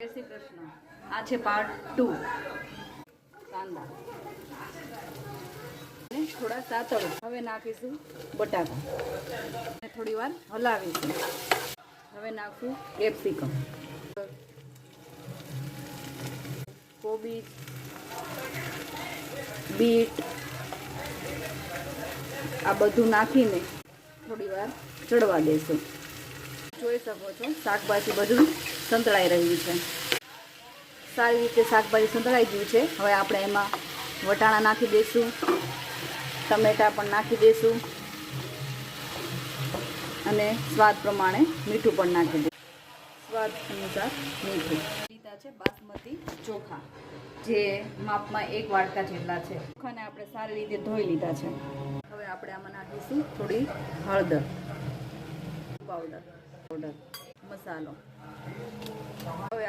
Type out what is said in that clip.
જય શ્રી કૃષ્ણ. આ છે પાર્ટ 2. કાંદા અને થોડા સાતળ. હવે નાખીશું બટાકા અને થોડી વાર હલાવીશું. હવે નાખશું કેપ્સિકમ, કોબીજ, બીટ, આ બધું નાખીને થોડી વાર ચડવા દેશું. જોઈ શકો છો શાકભાજી બધું સંતળાઈ રહ્યું છે. સારી રીતે શાકભાજી સંતળાઈ ગયું છે. હવે આપણે એમાં વટાણા નાખી દઈશું, ટમેટાં પણ નાખી દઈશું અને સ્વાદ પ્રમાણે મીઠું પણ નાખી દઈશું. સ્વાદ અનુસાર મીઠું. લીધા છે બાસમતી ચોખા, જે માપમાં 1 વાટકા જેટલા છે. ચોખાને આપણે સારી રીતે ધોઈ લીધા છે. હવે આપણે આમાં નાખીશું થોડી હળદર પાવડર, મસાલો. હવે